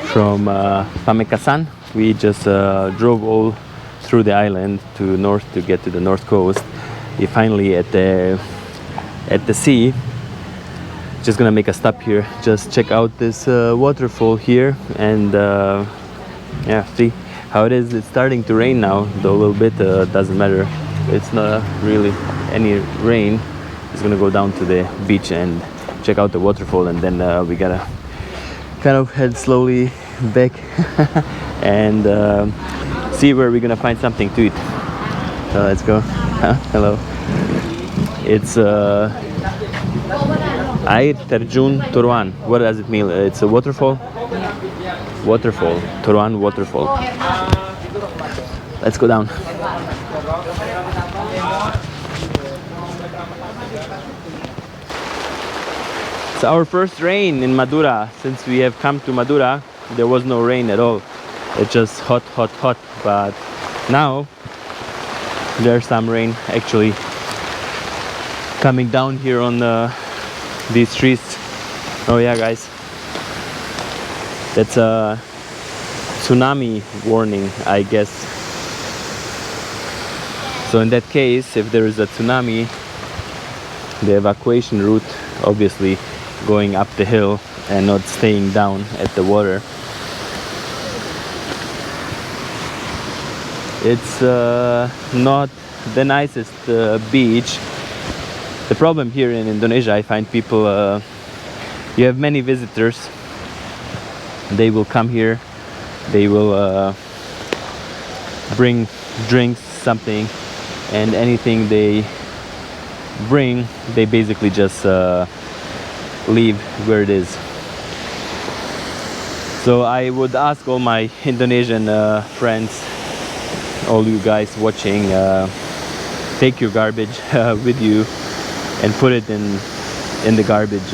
from Pamekasan. We just drove all through the island to north to get to the north coast. We finally at the sea. Just gonna make a stop here, just check out this waterfall here, and yeah, see how it is. It's starting to rain now, though a little bit, doesn't matter. It's not really any rain. It's gonna go down to the beach and check out the waterfall, and then we gotta kind of head slowly back and see where we're gonna find something to eat. So let's go. Hello. It's Air Terjun Turuan. What does it mean? It's a waterfall? Waterfall. Turuan waterfall. Let's go down. It's our first rain in Madura. Since we have come to Madura, there was no rain at all. It's just hot, hot, hot. But now there's some rain actually coming down here on these trees. Oh yeah, guys, that's a tsunami warning, I guess. So in that case, if there is a tsunami, the evacuation route obviously going up the hill and not staying down at the water. It's not the nicest beach. The problem here in Indonesia, I find people, you have many visitors. They will come here, they will bring drinks, something, and anything they bring, they basically just leave where it is. So I would ask all my Indonesian friends, all you guys watching, take your garbage with you and put it in the garbage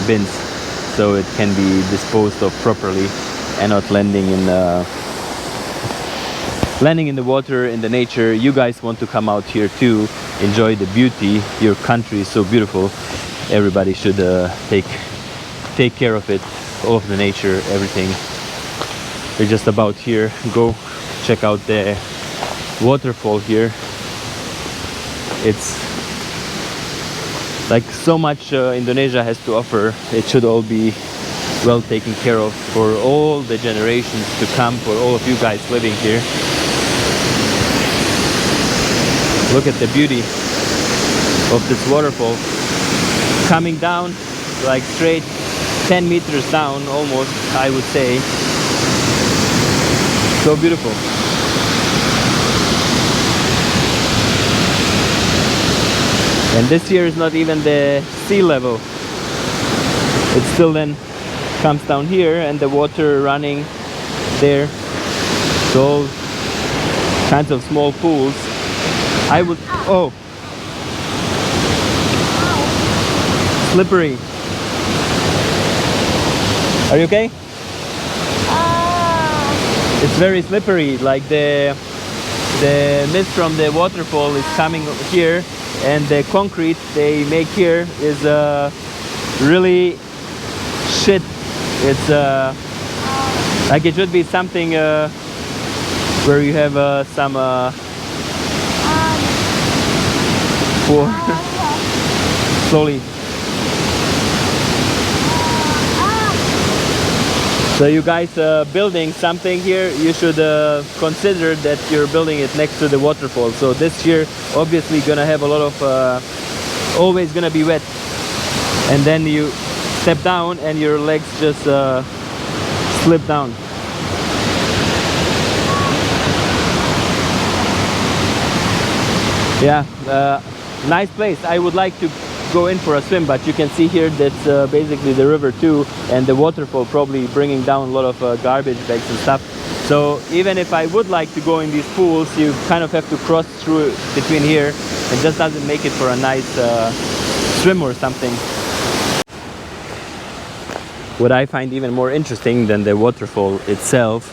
bins, so it can be disposed of properly and not landing in the water, in the nature. You guys want to come out here too, enjoy the beauty. Your country is so beautiful. Everybody should take care of it, all of the nature, everything. We're just about here. Go check out the waterfall here. It's like so much Indonesia has to offer. It should all be well taken care of for all the generations to come, for all of you guys living here. Look at the beauty of this waterfall coming down like straight 10 meters down almost, I would say. So beautiful. And this here is not even the sea level. It still then comes down here, and the water running there. So all kinds of small pools. I would, oh, slippery. Are you okay? It's very slippery, like the mist from the waterfall is coming here, and the concrete they make here is really shit. It's like it should be something where you have some slowly. So you guys building something here, you should consider that you're building it next to the waterfall. So this year obviously gonna have a lot of always gonna be wet, and then you step down and your legs just slip down. Yeah, nice place. I would like to go in for a swim, but you can see here that's basically the river too, and the waterfall probably bringing down a lot of garbage bags and stuff. So even if I would like to go in these pools, you kind of have to cross through between here. It just doesn't make it for a nice swim or something. What I find even more interesting than the waterfall itself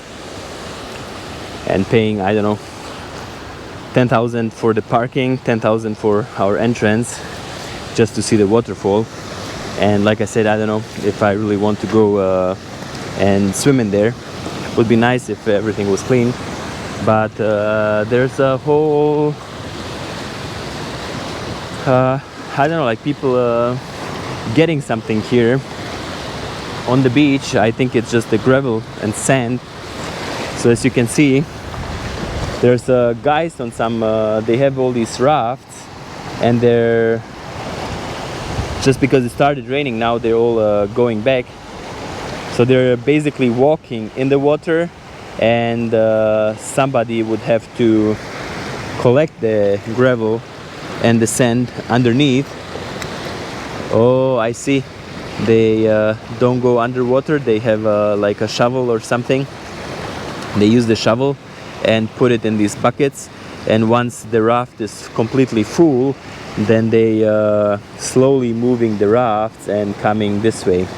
and paying, I don't know, 10,000 for the parking, 10,000 for our entrance, just to see the waterfall. And like I said, I don't know if I really want to go and swim in there. Would be nice if everything was clean, but there's a whole I don't know, like people getting something here on the beach. I think it's just the gravel and sand. So as you can see, there's guys on some they have all these rafts, and they're just because it started raining, now they're all going back. So they're basically walking in the water, and somebody would have to collect the gravel and the sand underneath. Oh, I see. They don't go underwater. They have like a shovel or something. They use the shovel and put it in these buckets, and once the raft is completely full, then they slowly moving the rafts and coming this way.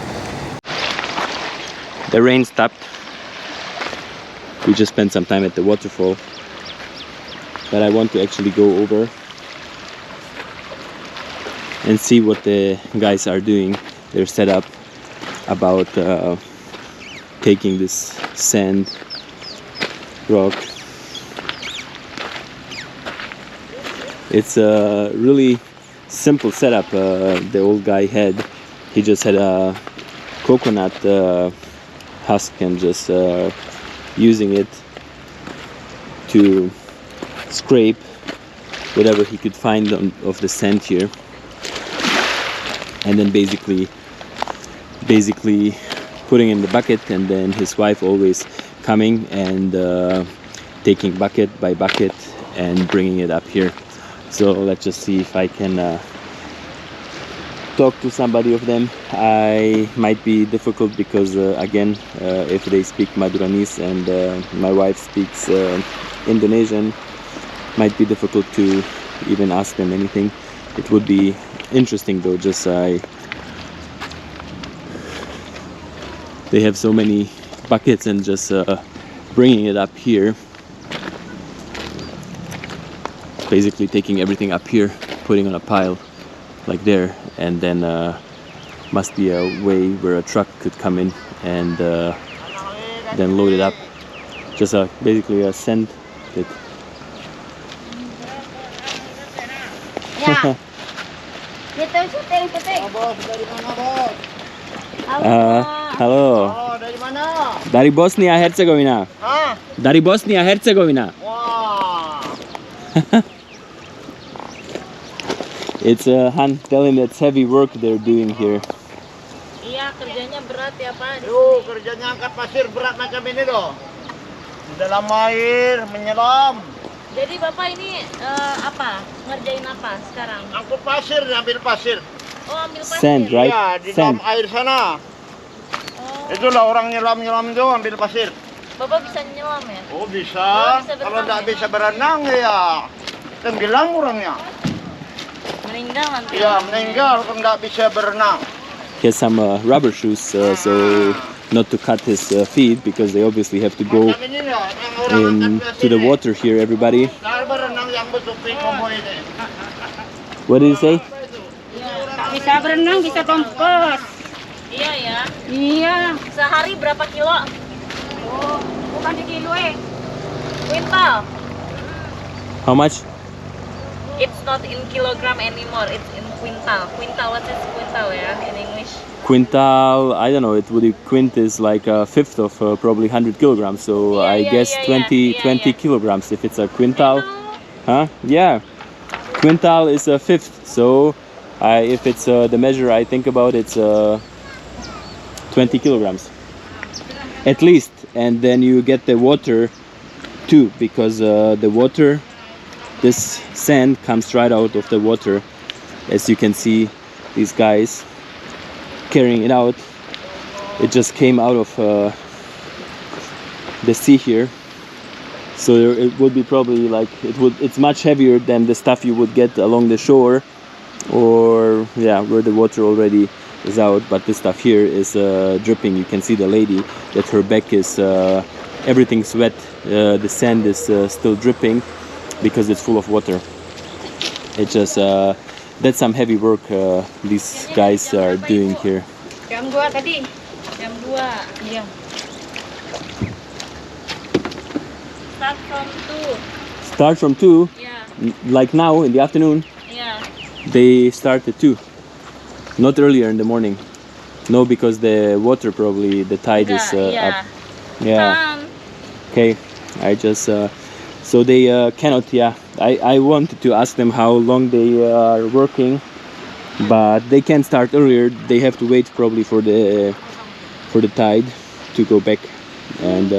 The rain stopped. We just spent some time at the waterfall, but I want to actually go over and see what the guys are doing. They're set up about taking this sand, rock. It's a really simple setup the old guy had. He just had a coconut husk and just using it to scrape whatever he could find of the sand here, and then basically putting in the bucket, and then his wife always coming and taking bucket by bucket and bringing it up here. So let's just see if I can talk to somebody of them. I might be difficult because again, if they speak Maduranese and my wife speaks Indonesian, might be difficult to even ask them anything. It would be interesting though, just they have so many buckets and just bringing it up here, basically taking everything up here, putting on a pile like there, and then must be a way where a truck could come in and then load it up. Just basically a sand pit. Ya. Kita syuting syuting. Bos, dari mana bos? Halo. Oh, dari mana? Dari Bosnia Herzegovina. Hah? Dari Bosnia Herzegovina. Wah. It's Han, tell him it's heavy work they're doing here. Iya, kerjanya berat ya Pak. Tuh, kerjanya angkat pasir berat macam ini loh. Di dalam air, menyelam. Jadi Bapak ini apa? Ngerjain apa sekarang? Angkut pasir, ambil pasir. Oh, ambil pasir. Sand, right? Iya, di Sand. dalam air sana. Oh. Itulah orang nyelam-nyelam itu ambil pasir. Bapak bisa nyelam ya? Oh, bisa. Oh, bisa Kalau berenang tidak ya? bisa berenang ya tenggelam orangnya. Meninggal nanti. Iya, meninggal kalau tidak bisa berenang. He has some rubber shoes, so not to cut his feet, because they obviously have to go Macam ini loh, yang orang angkat into pasir the ini. water here, everybody. Nah, berenang yang betul komo ini. What did he say? Bisa berenang, bisa kompos. Iya ya. Iya. Sehari berapa kilo? Oh, bukan di kilo Kuintal. How much? It's not in kilogram anymore. It's in quintal. Quintal, what is quintal ya in English? Quintal, I don't know, quint is like a fifth of probably 100 kilograms, so Yeah, I yeah, guess yeah, 20 yeah, 20 yeah. kilograms if it's a quintal. Huh? Yeah. Quintal is a fifth, so if it's the measure I think about, it's 20 kilograms at least. And then you get the water too, because the water, this sand comes right out of the water. As you can see, these guys carrying it out. It just came out of the sea here, so it would be probably like it's much heavier than the stuff you would get along the shore, or yeah, where the water already is out. But this stuff here is dripping. You can see the lady that her back is everything's wet. The sand is still dripping because it's full of water. It just that's some heavy work these guys are doing here. Jam 2 tadi. Jam 2. Iya. Start from 2. Start from 2, Yeah. like now in the afternoon. Yeah. They start at 2, not earlier in the morning. No, because the water probably, the tide is yeah. up. Yeah. Come. Okay. I just so they cannot. Yeah. I wanted to ask them how long they are working, but they can't start earlier. They have to wait probably for the tide to go back and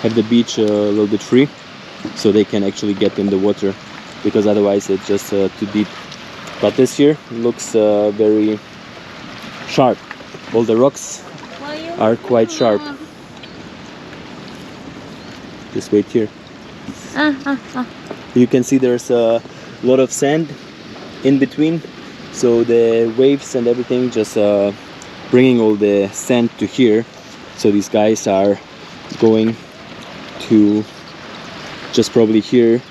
have the beach a little bit free, so they can actually get in the water, because otherwise it's just too deep. But this here looks very sharp. All the rocks are quite sharp. Just wait here. You can see there's a lot of sand in between, so the waves and everything just bringing all the sand to here. So these guys are going to just probably here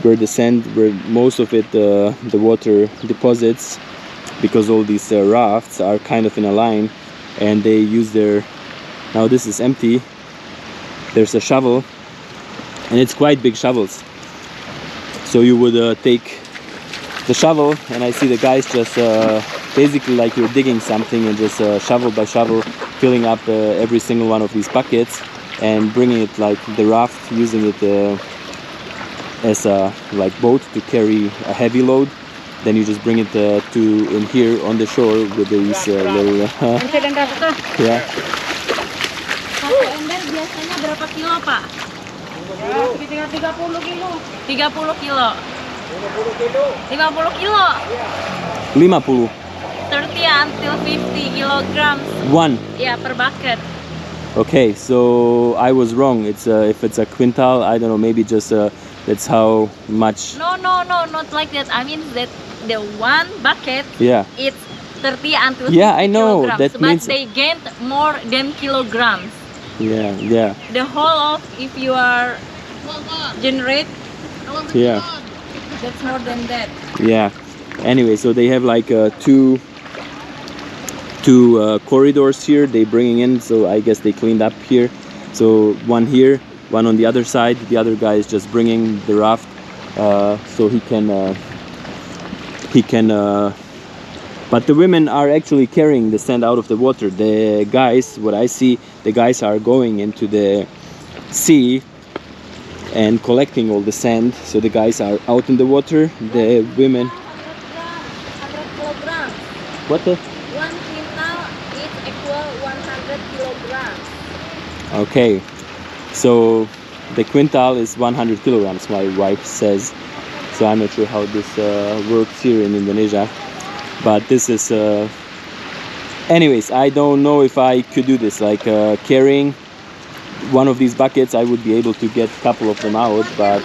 where the sand, where most of it the water deposits, because all these rafts are kind of in a line, and they use their, now this is empty, there's a shovel, and it's quite big shovels, so you would take the shovel, and I see the guys just basically like you're digging something, and just shovel by shovel filling up every single one of these buckets and bringing it like the raft, using it as a like boat to carry a heavy load. Then you just bring it to in here on the shore with these little yeah. Satu ember biasanya berapa kilo, Pak? Ya, sekitar 30 kilo. 30 kilo. 50 kilo. 50. 30 until 50 kilograms. One. Yeah, per bucket. Okay, so I was wrong. It's if it's a quintal, I don't know, maybe just that's how much. No, not like that. I mean that the one bucket, Yeah. it's 30 until 50 Yeah, I know. kilograms. That but means they gained more than kilograms. Yeah, yeah, The whole of, if you are generate, yeah, that's more than that. yeah. Anyway, so they have like two corridors here. They bringing in, so I guess they cleaned up here. So one here, one on the other side. The other guy is just bringing the raft, so he can. But the women are actually carrying the sand out of the water. The guys, what I see, the guys are going into the sea and collecting all the sand. So the guys are out in the water. The women. 100 kilograms. What the? 1 quintal is equal 100 kilograms. Okay, so the quintal is 100 kilograms, my wife says. So I'm not sure how this works here in Indonesia, but this is anyways, I don't know if I could do this, like carrying one of these buckets. I would be able to get a couple of them out, but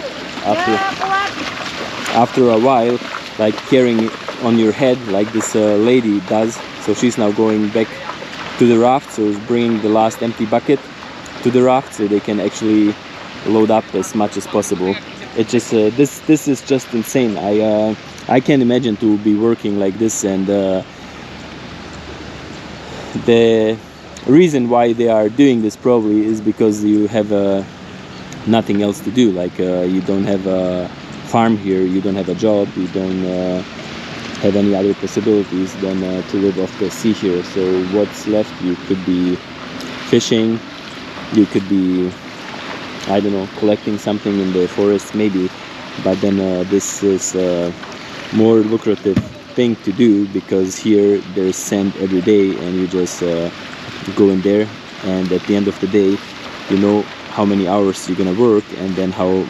after a while, like carrying on your head like this lady does. So she's now going back to the raft, so bringing the last empty bucket to the raft so they can actually load up as much as possible. It's just this is just insane. I can't imagine to be working like this, and the reason why they are doing this probably is because you have nothing else to do. Like you don't have a farm here, you don't have a job, you don't have any other possibilities than to live off the sea here. So what's left? You could be fishing, you could be, I don't know, collecting something in the forest maybe, but then this is a more lucrative thing to do, because here there's sand every day, and you just go in there, and at the end of the day you know how many hours you're gonna work, and then how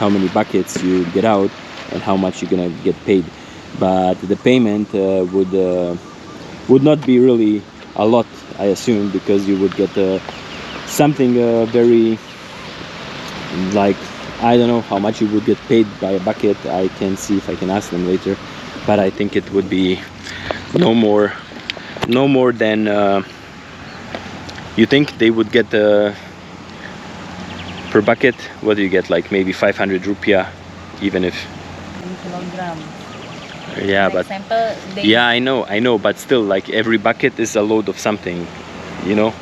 many buckets you get out, and how much you're gonna get paid. But the payment would not be really a lot, I assume, because you would get something very, like, I don't know how much you would get paid by a bucket. I can see if I can ask them later, but I think it would be no more than you think they would get per bucket. What do you get, like maybe 500 rupiah, even if, Kilogram. yeah, For but example, they yeah, I know, but still, like every bucket is a load of something. you know.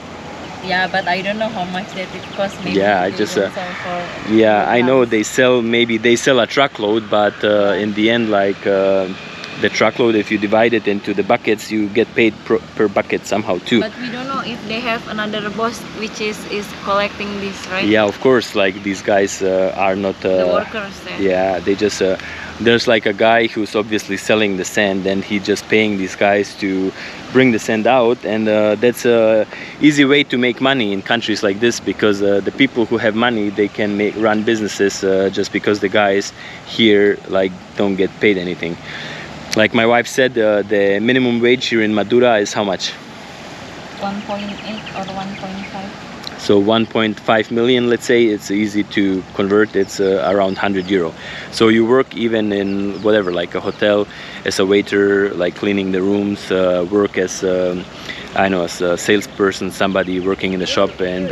Yeah, but I don't know how much that it costs. Maybe Yeah, I they just will sell for yeah, I know kilograms. they sell, maybe they sell a truckload, but in the end, like the truckload, if you divide it into the buckets, you get paid per bucket somehow too. But we don't know if they have another boss which is collecting this, right? Yeah, of course, like these guys are not The workers there. yeah, they just there's like a guy who's obviously selling the sand, and he just paying these guys to bring the sand out, and that's a easy way to make money in countries like this, because the people who have money, they can run businesses just because the guys here like don't get paid anything. Like my wife said, the minimum wage here in Madura is how much? 1.8 or 1.5. So 1.5 million, let's say. It's easy to convert. It's around 100 euro. So you work even in whatever, like a hotel, as a waiter, like cleaning the rooms, work as I know, as a salesperson, somebody working in the shop, and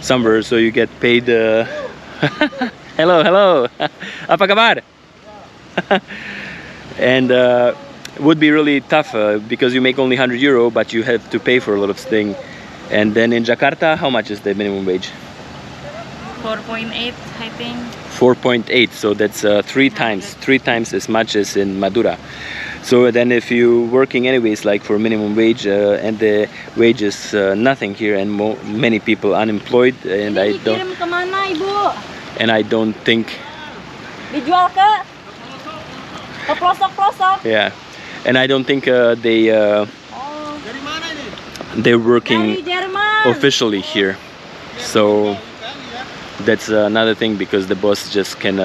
somewhere. So you get paid. Hello, hello. Apa kabar? And would be really tough because you make only 100 euro, but you have to pay for a lot of things. And then in Jakarta, how much is the minimum wage? 4.8, I think. 4.8, so that's three times as much as in Madura. So then if you working anyways like for minimum wage, and the wage is nothing here, and many people unemployed, and I Dikirim kemana, Ibu? don't think, Dijual ke pelosok-pelosok. yeah, and I don't think they're working Dari Jerman. officially here. So that's another thing, because the boss just can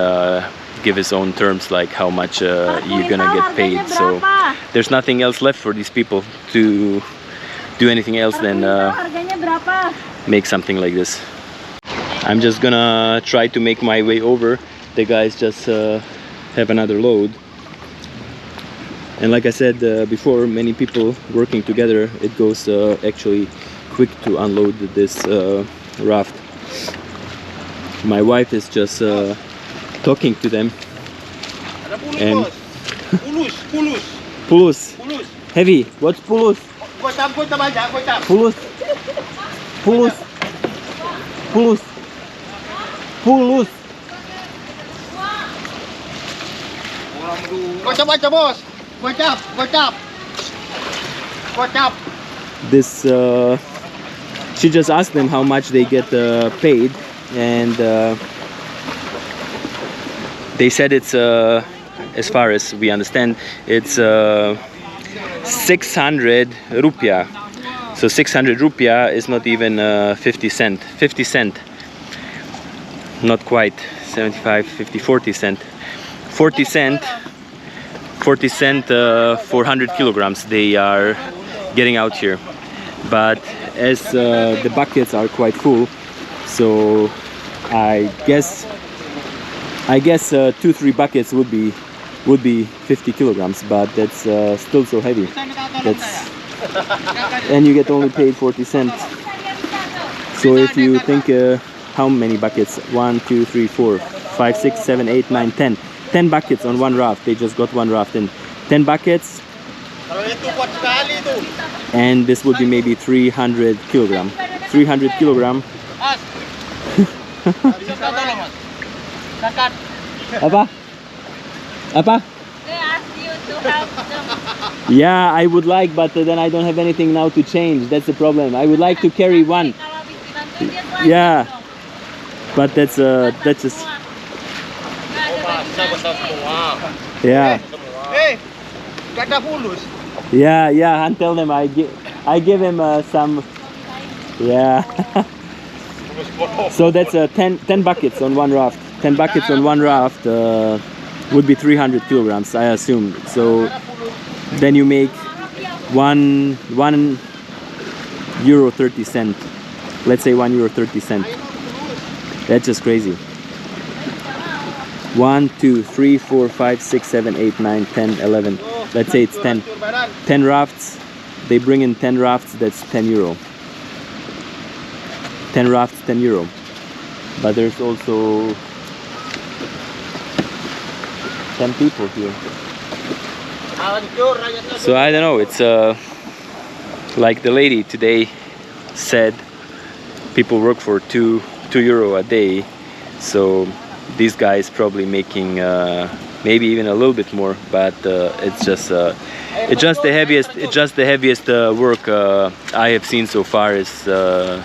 give his own terms, like how much you're gonna get paid. So there's nothing else left for these people to do anything else than Harganya berapa? make something like this. I'm just gonna try to make my way over. The guys just have another load. And like I said before, many people working together, it goes actually quick to unload this raft. My wife is just talking to them. Ada pulus, And bos. Pulus. pulus, Pulus. heavy. What's pulus? Kocap banyak, kocap. Pulus, pulus, pulus, pulus. Kocap aja, bos. Kocap. Kocap. This she just asked them how much they get paid, and they said it's as far as we understand, it's 600 rupiah. So 600 rupiah is not even 50 cent, not quite 75, 50, 40 cent, 40 cent for 100 kilograms they are getting out here. But as the buckets are quite full, so I guess 2-3 buckets would be 50 kilograms, but that's still so heavy. That's, and you get only paid 40 cents. So if you think how many buckets, 1, 2, 3, 4, 5, 6, 7, 8, 9, 10 buckets on one raft. They just got one raft, and 10 buckets, Kalau itu kuat sekali tuh. and this would be maybe 300 kilogram. 300 kilogram. Mas. Bisa tolong, Mas. Kakak. Apa? They ask you to help them. Yeah, I would like, but then I don't have anything now to change. That's the problem. I would like to carry one. Kalau dibantuin dia telanjang Yeah, dong. but that's just Nggak ada bagi Besar nanti. semua. yeah. Gak ada pulus. Yeah, and tell them I give him some. Yeah. So that's 10 buckets on one raft. 10 buckets on one raft would be 300 kilograms, I assume. So then you make €1.30. Let's say €1.30. That's just crazy. 1, 2, 3, 4, 5, 6, 7, 8, 9, 10, 11. Let's say it's 10. 10 rafts. They bring in 10 rafts. That's €10. 10 rafts, €10. But there's also 10 people here. So I don't know. It's like the lady today said, people work for two euro a day, so these guys probably making maybe even a little bit more, but it's just the heaviest work I have seen so far is the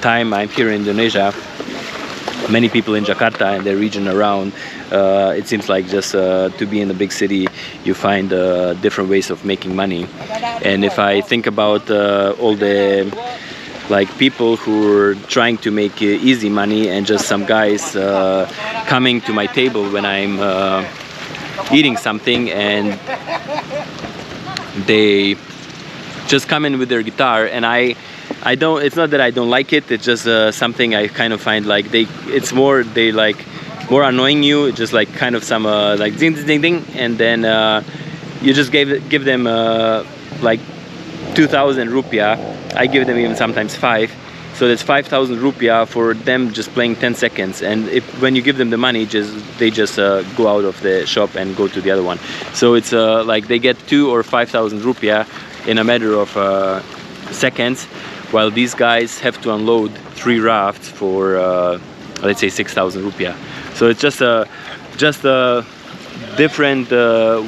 time I'm here in Indonesia. Many people in Jakarta and the region around, it seems like just to be in a big city, you find different ways of making money. And if I think about all the like people who are trying to make easy money, and just some guys coming to my table when I'm eating something, and they just come in with their guitar, and I don't, it's not that I don't like it, it's just something I kind of find like they like more annoying you. It's just like kind of some like ding ding ding, and then you just give them like 2,000 rupiah. I give them even sometimes 5, so that's 5,000 rupiah for them just playing 10 seconds. And when you give them the money, they just go out of the shop and go to the other one. So it's like they get 2,000 or 5,000 rupiah in a matter of seconds, while these guys have to unload 3 rafts for let's say 6,000 rupiah. So it's just a different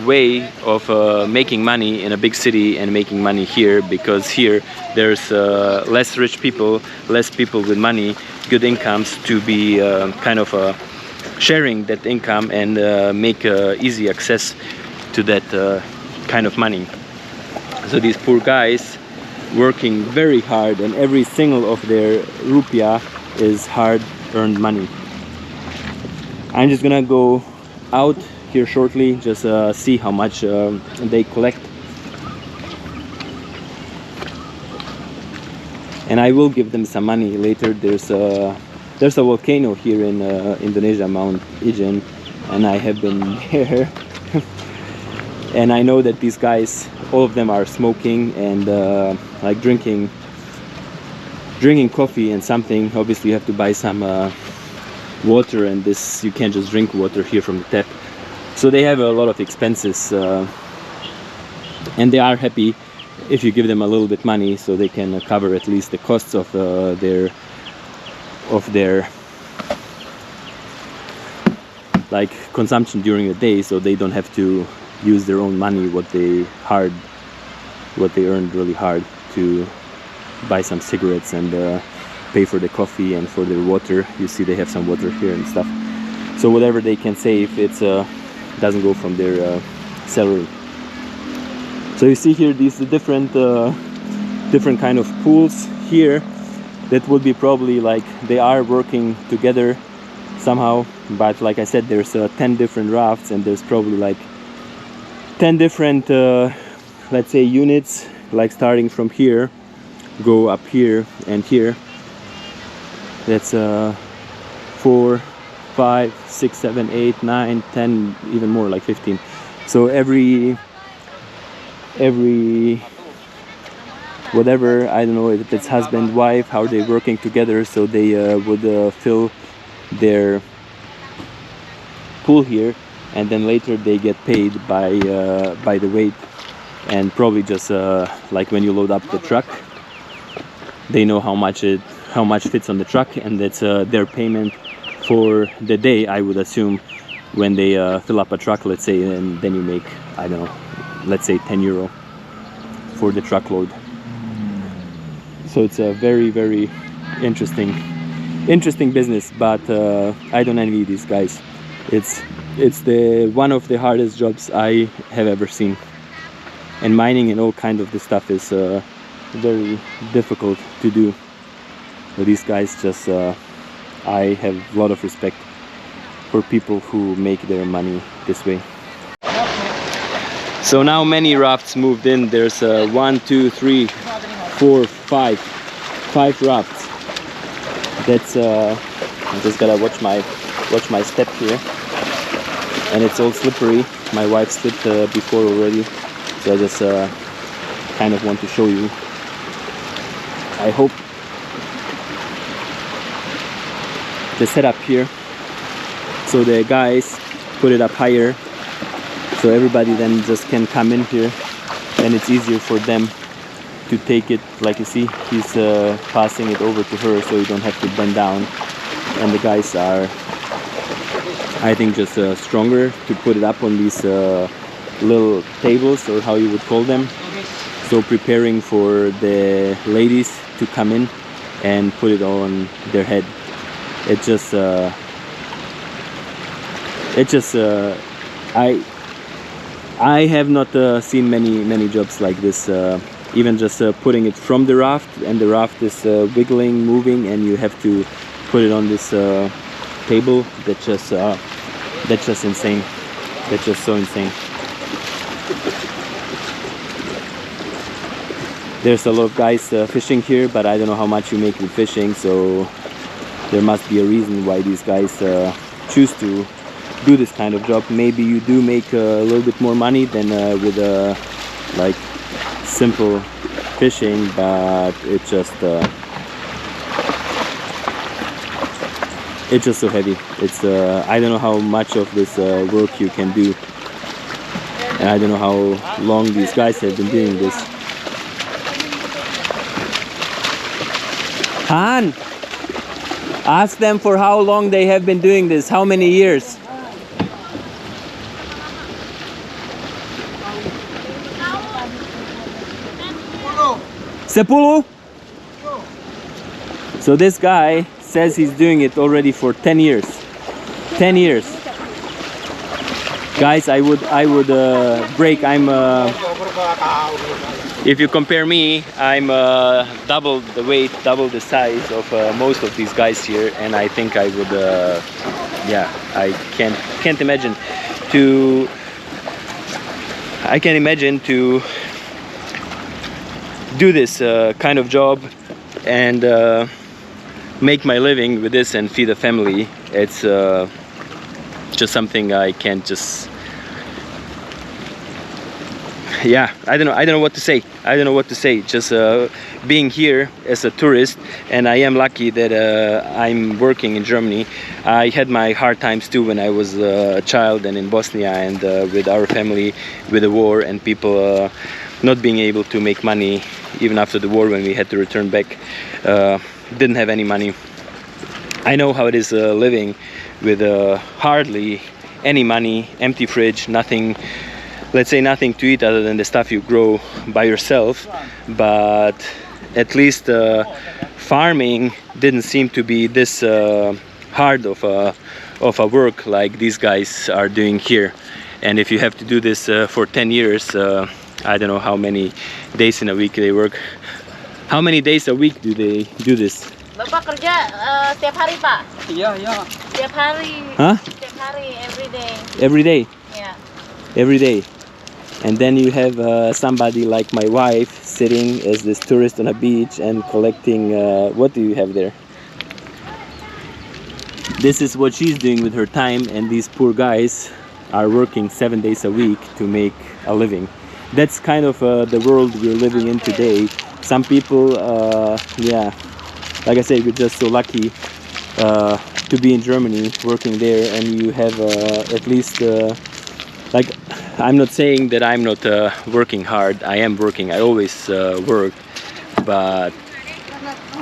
way of making money in a big city and making money here, because here there's less rich people, less people with money, good incomes to be kind of sharing that income and make easy access to that kind of money. So these poor guys working very hard, and every single of their rupiah is hard-earned money. I'm just gonna go out here shortly, just see how much they collect, and I will give them some money later. There's a volcano here in Indonesia, Mount Ijen, and I have been there. And I know that these guys, all of them are smoking and like drinking coffee and something. Obviously you have to buy some water, and this, you can't just drink water here from the tap. So they have a lot of expenses, and they are happy if you give them a little bit money, so they can cover at least the costs of their like consumption during the day, so they don't have to use their own money, what they earned really hard, to buy some cigarettes and pay for the coffee and for their water. You see they have some water here and stuff. So whatever they can save, it's doesn't go from their salary. So you see here these different kind of pools here. That would be probably like they are working together somehow, but like I said, there's 10 different rafts, and there's probably like 10 different let's say units, like starting from here, go up here and here. That's 4, 5, 6, 7, 8, 9, 10, even more, like 15. So every whatever, I don't know if it's husband, wife, how they're working together, so they would fill their pool here, and then later they get paid by the weight, and probably just like when you load up the truck, they know how much fits on the truck, and that's their payment for the day, I would assume, when they fill up a truck, let's say, and then you make, I don't know, let's say 10 euro for the truckload. So it's a very, very interesting business, but I don't envy these guys. It's one of the hardest jobs I have ever seen, and mining and all kind of this stuff is very difficult to do. But these guys just I have a lot of respect for people who make their money this way. So now many rafts moved in. There's 1, 2, 3, 4, 5 rafts. That's I just gotta watch my step here, and it's all slippery. My wife slipped before already, so I just kind of want to show you. I hope the setup here, so the guys put it up higher, so everybody then just can come in here, and it's easier for them to take it, like you see, he's passing it over to her so you don't have to bend down. And the guys are, I think, just stronger to put it up on these little tables, or how you would call them. So preparing for the ladies to come in and put it on their head. I have not seen many jobs like this. Even just putting it from the raft, and the raft is wiggling, moving, and you have to put it on this table. That's just insane. That's just so insane. There's a lot of guys fishing here, but I don't know how much you make with fishing, so there must be a reason why these guys choose to do this kind of job. Maybe you do make a little bit more money than with like simple fishing, but it's just so heavy. It's I don't know how much of this work you can do, and I don't know how long these guys have been doing this. Han, ask them for how long they have been doing this. How many years? Sepuluh? So this guy says he's doing it already for 10 years. 10 years. Guys, I would break. If you compare me, I'm double the weight, double the size of most of these guys here, and I think I would, yeah, I can't imagine to. I can't imagine to do this kind of job and make my living with this and feed a family. It's just something I can't just. Yeah, I don't know what to say. I don't know what to say. Just being here as a tourist, and I am lucky that I'm working in Germany. I had my hard times too when I was a child and in Bosnia, and with our family, with the war, and people not being able to make money even after the war when we had to return back. Didn't have any money. I know how it is living with hardly any money, empty fridge, nothing. Let's say nothing to eat other than the stuff you grow by yourself, but at least farming didn't seem to be this hard of a work like these guys are doing here. And if you have to do this for 10 years, I don't know how many days in a week they work. How many days a week do they do this? Bapak kerja setiap hari, Pak? Iya. Setiap hari. Huh? Setiap hari, every day. Every day? Yeah. Every day. And then you have somebody like my wife sitting as this tourist on a beach and collecting, what do you have there? This is what she's doing with her time, and these poor guys are working 7 days a week to make a living. That's kind of the world we're living in today. Some people, yeah, like I say, we're just so lucky to be in Germany, working there, and you have at least, like, I'm not saying that I'm not working hard. I am working. I always work, but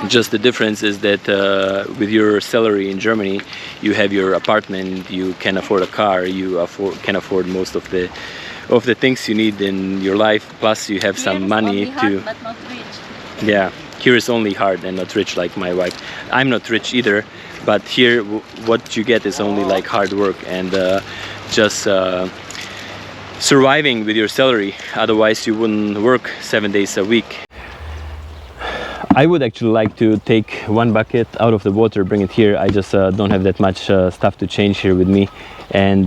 just the difference is that with your salary in Germany, you have your apartment, you can afford a car, you can afford most of the things you need in your life. Plus, you have some money to. Hard, but not rich. Yeah, here is only hard and not rich like my wife. I'm not rich either, but here what you get is only like hard work and just surviving with your salary. Otherwise you wouldn't work 7 days a week. I would actually like to take one bucket out of the water, bring it here. I just don't have that much stuff to change here with me, and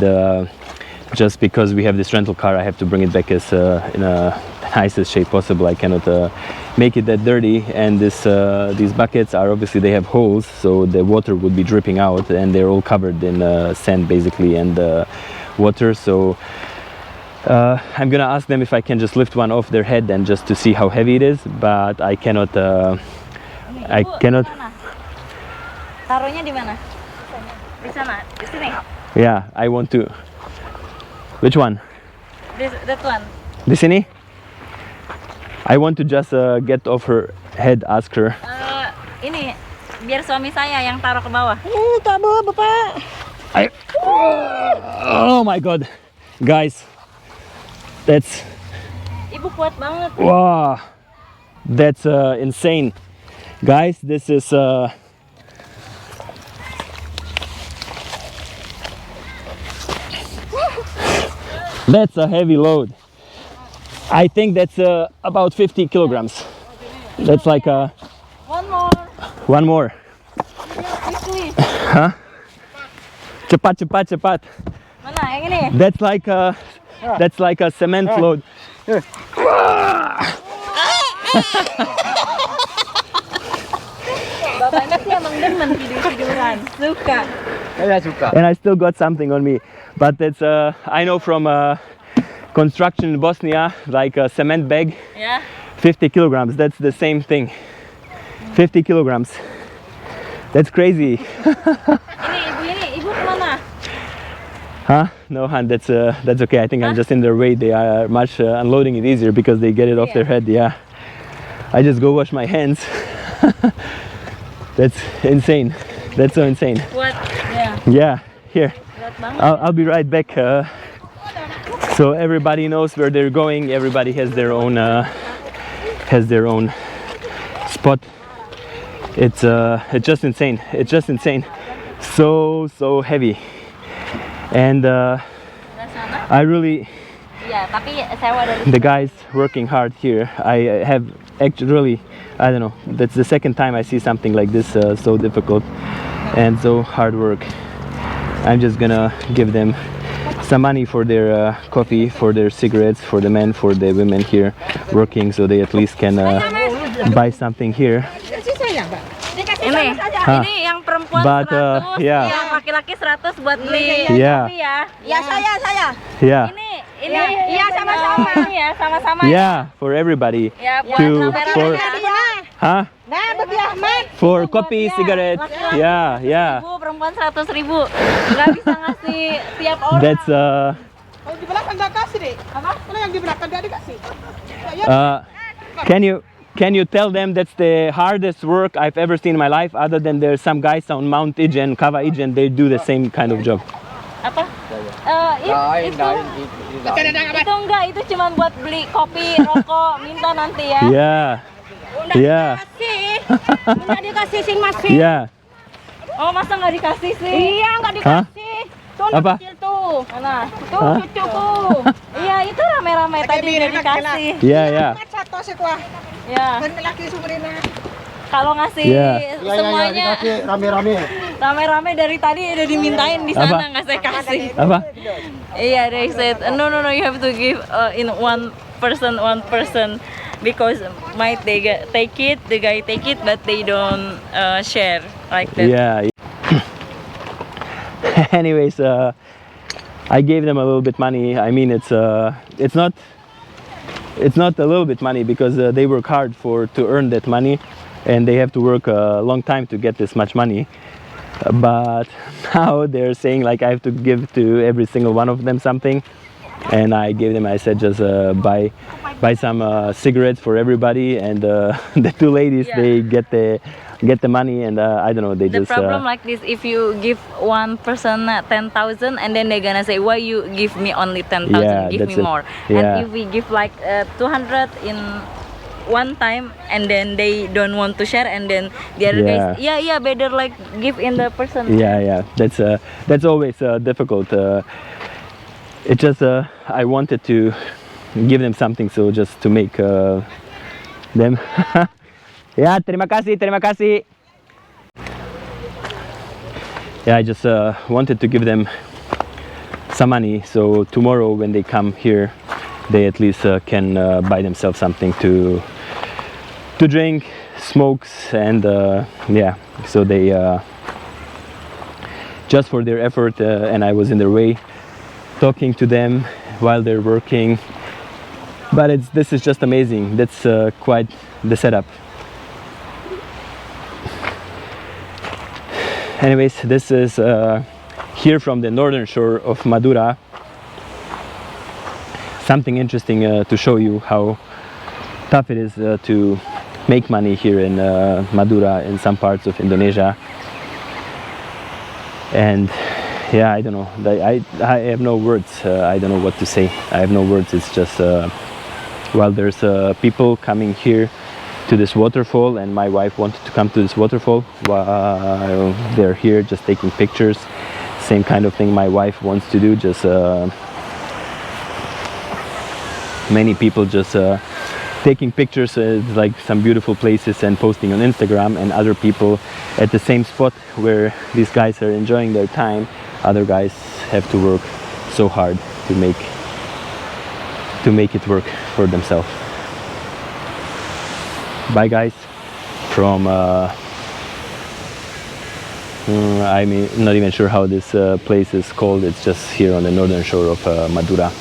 just because we have this rental car, I have to bring it back as in a nicest shape possible. I cannot make it that dirty, and these buckets are obviously, they have holes, so the water would be dripping out, and they're all covered in sand basically and water. So I'm gonna ask them if I can just lift one off their head and just to see how heavy it is, but I cannot. I cannot. Taruhnya di mana? Di sana, di sini. Yeah, I want to. Which one? That one. Di sini? I want to just get off her head, ask her. Ini biar suami saya yang taruh ke bawah. Tak apa, Bapak. Oh my god, guys, that's Ibu kuat banget. wow, that's insane, guys. This is that's a heavy load. I think that's about 50 kilograms. That's like One more. one more. Quickly. Huh? Cepat, cepat, cepat. Mana yang ini? That's like a cement load. Bapaknya sih emang demen tidur-tiduran. Suka. Saya suka. And I still got something on me, but it's I know from construction in Bosnia, like a cement bag, Ya. 50 kilograms. That's the same thing. 50 kilograms. That's crazy. Ibu kemana? Huh? No, Han, that's okay. I think I'm just in their way. They are much unloading it easier because they get it off their head. Yeah. I just go wash my hands. That's insane. That's so insane. Kuat. Ya. Yeah. Here. Berat banget. I'll be right back. So everybody knows where they're going. Everybody has their own spot. It's just insane. It's just insane. So heavy. And I really, Iya, tapi sewa dari the guys working hard here. I have actually, I don't know. That's the second time I see something like this, so difficult and so hard work. I'm just gonna give them some money for their coffee, for their cigarettes, for the men, for the women here working, so they at least can buy something here. ini. Hah. Ini yang perempuan But, 100, yeah. yang laki-laki 100 buat beli Yeah. kopi ya. Ya, saya. Yeah, Ini Iya, sama-sama. Ini ya, sama-sama. yeah, for everybody. Ya, buat To- rame-rame for- ya. Huh? Nah, Bapak Ahmad. For coffee, cigarette. Laki-laki Yeah, yeah. 100.000, perempuan 100.000. Nggak bisa ngasih tiap orang. That's Kalau di belakang nggak kasih, Dek. Apa? Kalau yang di belakang nggak dikasih. Can you tell them that's the hardest work I've ever seen in my life, other than there's some guys on Mount Ijen, Kava Ijen, they do the same kind of job. Apa? Itu enggak, itu cuma buat beli kopi, rokok, minta nanti ya. Yeah, yeah, Nggak dikasih sing masih. yeah. Oh, masa nggak dikasih sih? Iya, nggak Hah? dikasih. Tuh, anak Apa? kecil tuh. Mana? Tuh, Hah? cucuku. Iya, itu rame-rame tadi udah dikasih. Yeah, yeah. Satu sih kuah. Ya, Dan laki sumberina. kalau ngasih Iya. semuanya dikasih rame-rame. rame-rame dari tadi udah dimintain di sana, Apa? nggak saya kasih. Apa? Iya, they said no, you have to give in one person because might they take it, the guy take it, but they don't share like that. Yeah. Anyways, I gave them a little bit money. I mean, it's not a little bit money because they work hard to earn that money, and they have to work a long time to get this much money. But now they're saying like I have to give to every single one of them something, and I gave them. I said just buy some cigarettes for everybody, and the two ladies Yeah. they get the money, and I don't know, they The just problem like this, if you give one person 10,000 and then they're gonna say, why you give me only 10,000, Yeah, give me that's it. more. Yeah. And if we give like 200 in one time and then they don't want to share, and then the other guys, yeah, better like give in the person. yeah, that's always difficult. It just I wanted to give them something, so just to make them. Ya, terima kasih. Yeah, I just wanted to give them some money, so tomorrow when they come here, they at least can buy themselves something to drink, smokes, and yeah. So they just for their effort, and I was in their way, talking to them while they're working. But this is just amazing. That's quite the setup. Anyways, this is here from the northern shore of Madura. Something interesting to show you how tough it is to make money here in Madura, in some parts of Indonesia. And yeah, I don't know, I have no words. I don't know what to say. I have no words. It's just well, there's people coming here to this waterfall, and my wife wanted to come to this waterfall while they're here just taking pictures. Same kind of thing my wife wants to do, just many people just taking pictures like some beautiful places and posting on Instagram, and other people at the same spot where these guys are enjoying their time. Other guys have to work so hard to make it work for themselves. Bye guys, from I'm not even sure how this place is called. It's just here on the northern shore of Madura.